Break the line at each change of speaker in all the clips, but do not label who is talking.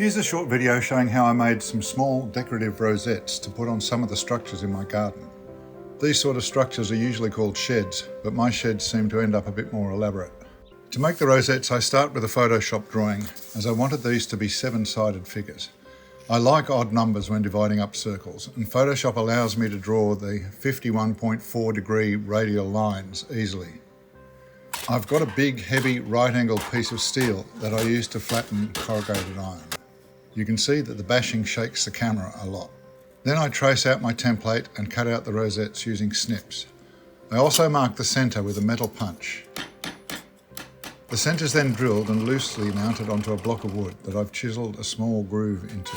Here's a short video showing how I made some small decorative rosettes to put on some of the structures in my garden. These sort of structures are usually called sheds, but my sheds seem to end up a bit more elaborate. To make the rosettes, I start with a Photoshop drawing, as I wanted these to be 7-sided figures. I like odd numbers when dividing up circles, and Photoshop allows me to draw the 51.4 degree radial lines easily. I've got a big, heavy, right-angled piece of steel that I use to flatten corrugated iron. You can see that the bashing shakes the camera a lot. Then I trace out my template and cut out the rosettes using snips. I also mark the centre with a metal punch. The centre is then drilled and loosely mounted onto a block of wood that I've chiselled a small groove into.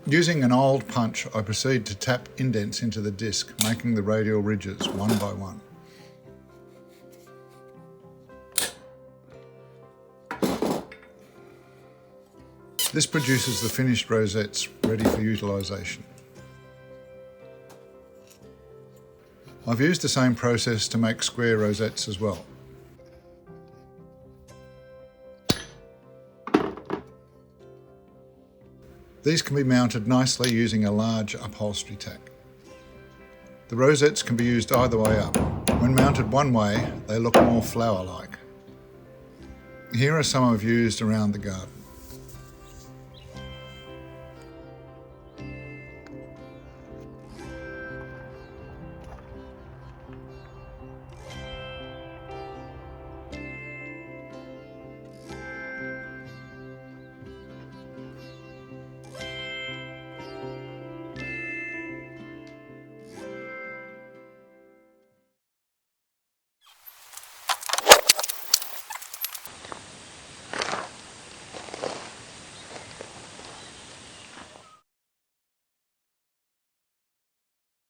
Using an old punch, I proceed to tap indents into the disc, making the radial ridges one by one. This produces the finished rosettes ready for utilisation. I've used the same process to make square rosettes as well. These can be mounted nicely using a large upholstery tack. The rosettes can be used either way up. When mounted one way, they look more flower-like. Here are some I've used around the garden.